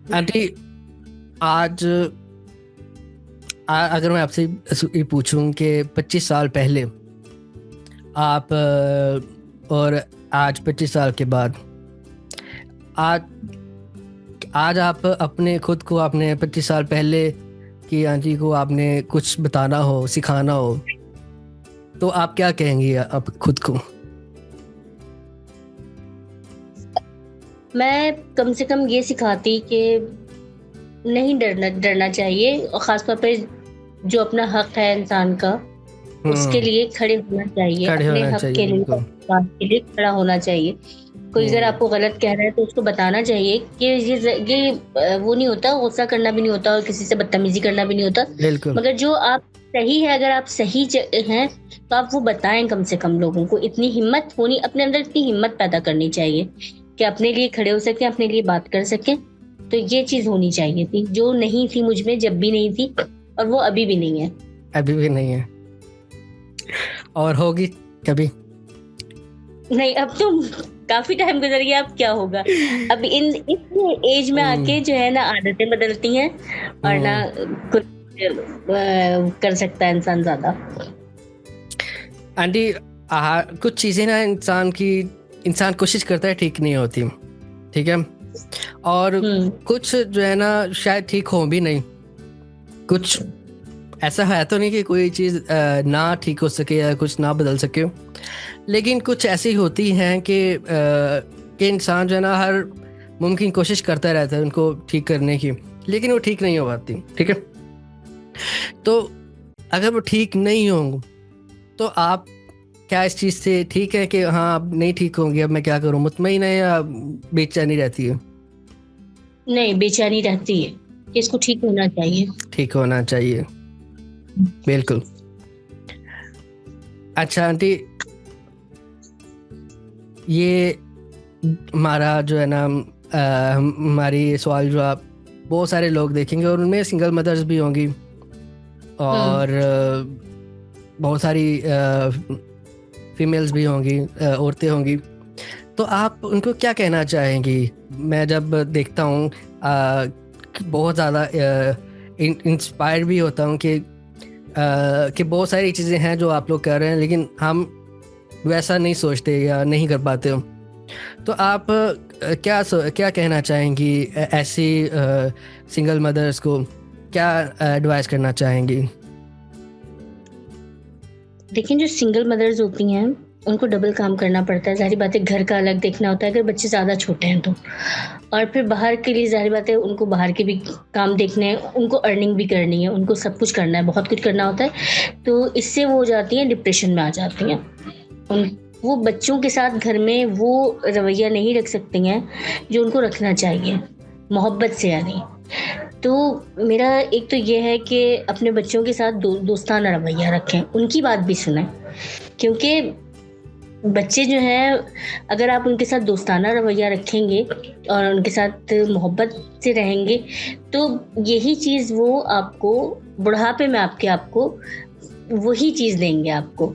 Aunty, आज अगर मैं आपसे ये पूछूं कि 25 साल पहले आप और आज 25 साल के बाद, आज आज आप अपने खुद को, आपने 25 साल पहले की आंटी को आपने कुछ बताना हो, सिखाना हो, तो आप क्या कहेंगी आप खुद को? मैं कम से कम ये सिखाती कि नहीं डरना चाहिए, और ख़ासतौर पे जो अपना हक है इंसान का, उसके लिए खड़े होना चाहिए, खड़े अपने होना हक चाहिए, के लिए, बिल्कुल। बात के लिए खड़ा होना चाहिए। कोई अगर आपको गलत कह रहा है तो उसको बताना चाहिए कि ये वो नहीं होता, गुस्सा करना भी नहीं होता और किसी से बदतमीजी करना भी नहीं होता। बिल्कुल। मगर जो आप सही है, अगर आप सही हैं तो आप वो बताएं। कम से कम लोगों को इतनी हिम्मत होनी, अपने अंदर इतनी हिम्मत पैदा करनी चाहिए कि अपने लिए खड़े हो सकें, अपने लिए बात कर सकें। तो ये चीज होनी चाहिए थी, जो नहीं थी मुझ में, जब भी नहीं थी, और वो अभी भी नहीं है। अभी भी नहीं है, और होगी कभी नहीं, अब तो काफी टाइम गुजर गया, अब क्या होगा। अब इस एज में आके जो है ना, आदतें बदलती हैं और ना कुछ कर सकता है इंसान ज्यादा। आंटी, कुछ चीज़ें ना इंसान कोशिश करता है, ठीक नहीं होती, ठीक है, और कुछ जो है ना शायद ठीक हो भी नहीं। कुछ ऐसा है तो नहीं कि कोई चीज़ ना ठीक हो सके या कुछ ना बदल सके, लेकिन कुछ ऐसी होती हैं कि इंसान जो है ना हर मुमकिन कोशिश करता रहता है उनको ठीक करने की, लेकिन वो ठीक नहीं हो पाती, ठीक है। तो अगर वो ठीक नहीं होंगे तो आप क्या इस चीज़ से ठीक है कि हाँ अब नहीं ठीक होंगे, अब मैं क्या करूँ, मुतमईन है या बेचैनी रहती है? नहीं, बेचैनी रहती है कि इसको ठीक होना चाहिए। ठीक होना चाहिए, बिल्कुल। अच्छा आंटी, ये हमारा जो है ना हमारी सवाल जो आप बहुत सारे लोग देखेंगे और उनमें सिंगल मदर्स भी होंगी और बहुत सारी फीमेल्स भी होंगी, औरतें होंगी। तो आप उनको क्या कहना चाहेंगी? मैं जब देखता हूँ बहुत ज़्यादा इंस्पायर भी होता हूँ कि बहुत सारी चीज़ें हैं जो आप लोग कर रहे हैं, लेकिन हम वैसा नहीं सोचते या नहीं कर पाते हो। तो आप क्या कहना चाहेंगी ऐसी सिंगल मदर्स को? क्या एडवाइस करना चाहेंगी? देखिए, जो सिंगल मदर्स होती हैं उनको डबल काम करना पड़ता है। ज़ाहिर बात है, घर का अलग देखना होता है अगर बच्चे ज़्यादा छोटे हैं तो, और फिर बाहर के लिए ज़ाहिर बात है उनको बाहर के भी काम देखने हैं, उनको अर्निंग भी करनी है, उनको सब कुछ करना है, बहुत कुछ करना होता है। तो इससे वो हो जाती हैं, डिप्रेशन में आ जाती हैं। वो बच्चों के साथ घर में वो रवैया नहीं रख सकती हैं जो उनको रखना चाहिए, मोहब्बत से यानी। तो मेरा एक तो ये है कि अपने बच्चों के साथ दोस्ताना रवैया रखें, उनकी बात भी सुनें, क्योंकि बच्चे जो हैं, अगर आप उनके साथ दोस्ताना रवैया रखेंगे और उनके साथ मोहब्बत से रहेंगे, तो यही चीज़ वो आपको बुढ़ापे में आपको वही चीज़ देंगे आपको।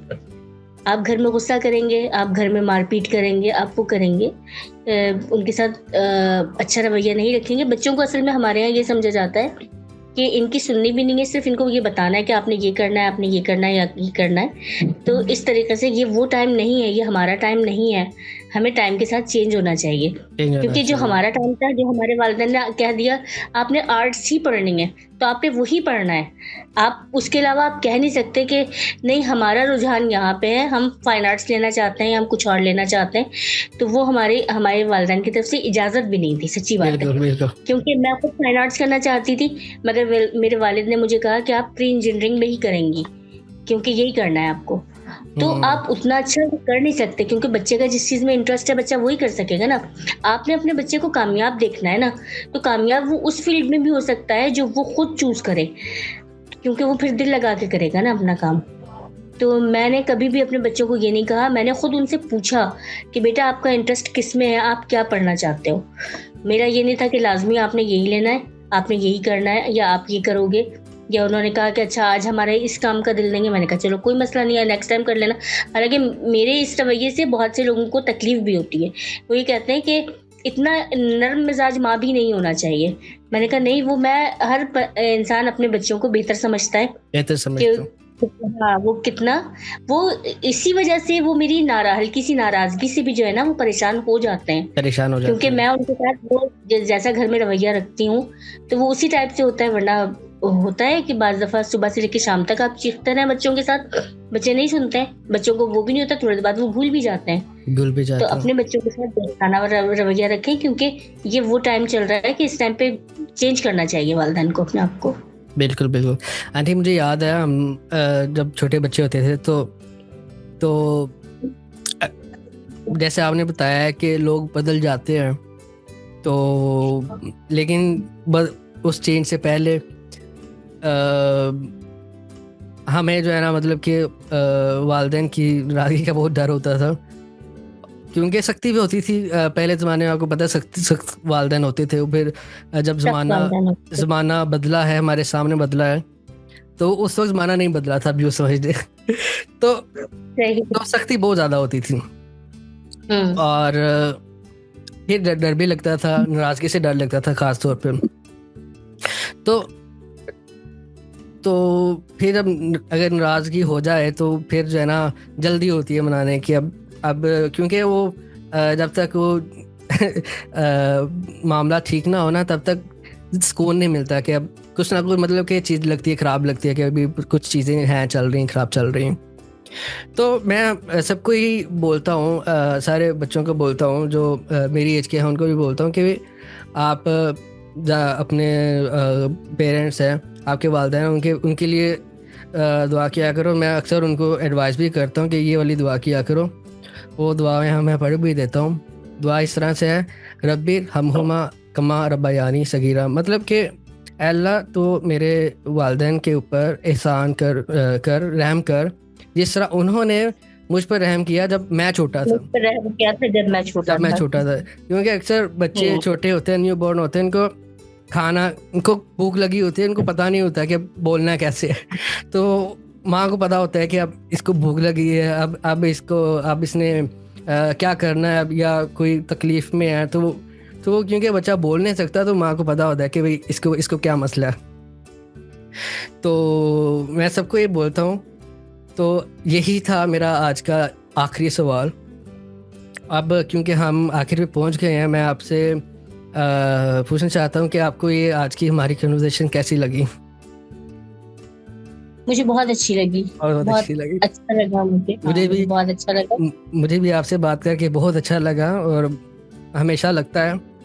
आप घर में गुस्सा करेंगे, आप घर में मारपीट करेंगे, आप वो करेंगे, उनके साथ अच्छा रवैया नहीं रखेंगे। बच्चों को असल में हमारे यहाँ ये समझा जाता है कि इनकी सुननी भी नहीं है, सिर्फ इनको ये बताना है कि आपने ये करना है, आपने ये करना है या ये करना है। तो इस तरीके से ये वो टाइम नहीं है, ये हमारा टाइम नहीं है। हमें टाइम के साथ चेंज होना चाहिए, क्योंकि जो हमारा टाइम था, जो हमारे वालिदैन ने कह दिया आपने आर्ट्स ही पढ़नी है, तो आपने वही पढ़ना है। आप उसके अलावा आप कह नहीं सकते कि नहीं हमारा रुझान यहाँ पे है, हम फाइन आर्ट्स लेना चाहते हैं या हम कुछ और लेना चाहते हैं। तो वो हमारे वालिदैन की तरफ से इजाज़त भी नहीं थी, सच्ची बात है। क्योंकि मैं खुद फाइन आर्ट्स करना चाहती थी, मगर मेरे वालिद ने मुझे कहा कि आप प्री इंजीनियरिंग में ही करेंगी, क्योंकि यही करना है आपको। तो आप उतना अच्छा कर नहीं सकते, क्योंकि बच्चे का जिस चीज़ में इंटरेस्ट है बच्चा वही कर सकेगा ना। आपने अपने बच्चे को कामयाब देखना है ना, तो कामयाब वो उस फील्ड में भी हो सकता है जो वो खुद चूज करे, क्योंकि वो फिर दिल लगा के करेगा ना अपना काम। तो मैंने कभी भी अपने बच्चों को ये नहीं कहा, मैंने खुद उनसे पूछा कि बेटा आपका इंटरेस्ट किस में है, आप क्या पढ़ना चाहते हो। मेरा ये नहीं था कि लाजमी आपने यही लेना है, आपने यही करना है या आप ये करोगे। या उन्होंने कहा कि अच्छा आज हमारे इस काम का दिल नहीं है, मैंने कहा चलो कोई मसला नहीं है, नेक्स्ट टाइम कर लेना। हालांकि मेरे इस रवैये से बहुत से लोगों को तकलीफ भी होती है। वो ये कहते हैं कि इतना नर्म मिजाज माँ भी नहीं होना चाहिए। मैंने कहा नहीं, वो मैं हर इंसान अपने बच्चों को बेहतर समझता है, बेहतर समझता हूँ। हाँ वो कितना, वो इसी वजह से वो मेरी हल्की सी नाराजगी से भी जो है ना वो परेशान हो जाते हैं, परेशान हो जाते क्योंकि हैं। मैं उनके साथ वो जैसा घर में रवैया रखती हूँ तो वो उसी टाइप से होता है। वरना होता है कि बाज दफा सुबह से लेकर शाम तक आप चीखते रहे बच्चों के साथ, बच्चे नहीं सुनते हैं, बच्चों को वो भी नहीं होता, थोड़ी देर बाद वो भूल भी जाते हैं। भूल भी तो जाते हैं। अपने बच्चों के साथ दोस्ताना रवैया रखें, क्योंकि ये वो टाइम चल रहा है कि इस टाइम पे चेंज करना चाहिए वालिदैन को अपने आप को। बिल्कुल बिल्कुल आंटी, मुझे याद है हम जब छोटे बच्चे होते थे तो जैसे आपने बताया है कि लोग बदल जाते हैं, तो लेकिन उस चेंज से पहले हमें जो है ना मतलब कि वालिदैन की नाराज़गी का बहुत डर होता था, क्योंकि सख्ती भी होती थी। पहले ज़माने में आपको पता है सख्त वालिदैन होते थे। फिर जब ज़माना बदला है, हमारे सामने बदला है, तो उस वक्त ज़माना नहीं बदला था, अभी समझ दे। तो सख्ती बहुत ज़्यादा होती थी, और फिर डर भी लगता था, नाराज़गी से डर लगता था ख़ास तौर पे। तो फिर जब अगर नाराज़गी हो जाए तो फिर जो है ना जल्दी होती है मनाने की। अब क्योंकि वो जब तक वो मामला ठीक ना हो ना, तब तक सुकून नहीं मिलता कि अब कुछ ना कुछ मतलब कि चीज़ लगती है, ख़राब लगती है कि अभी कुछ चीज़ें हैं चल रही, ख़राब चल रही हैं। तो मैं सबको ही बोलता हूँ, सारे बच्चों को बोलता हूँ जो मेरी एज के हैं, उनको भी बोलता हूँ कि आप अपने पेरेंट्स हैं, आपके वालिदैन, उनके लिए दुआ किया करो। मैं अक्सर उनको एडवाइस भी करता हूँ कि ये वाली दुआ किया करो। वो दुआएं मैं पढ़ भी देता हूँ। दुआ इस तरह से है, रब्बी हमहुमा कमा रब्बायानी सगीरा, मतलब कि अल्लाह तो मेरे वालिदैन के ऊपर एहसान कर रहम कर, जिस तरह उन्होंने मुझ पर रहम किया जब मैं छोटा था। जब मैं छोटा था, क्योंकि अक्सर बच्चे छोटे होते हैं, न्यू बॉर्न होते हैं, उनको भूख लगी होती है, उनको पता नहीं होता कि बोलना कैसे है। तो माँ को पता होता है कि अब इसको भूख लगी है, अब इसने क्या करना है, अब या कोई तकलीफ़ में है, तो क्योंकि बच्चा बोल नहीं सकता, तो माँ को पता होता है कि भाई इसको क्या मसला है। तो मैं सबको ये बोलता हूँ। तो यही था मेरा आज का आखिरी सवाल। अब क्योंकि हम आखिर में पहुँच गए हैं, मैं आपसे पूछना चाहता हूँ कि आपको ये आज की हमारी कन्वर्सेशन कैसी लगी? मुझे बहुत अच्छी लगी, बहुत अच्छी लगी, अच्छा लगा मुझे भी बहुत अच्छा लगा। मुझे भी आपसे बात करके बहुत अच्छा लगा, और हमेशा लगता है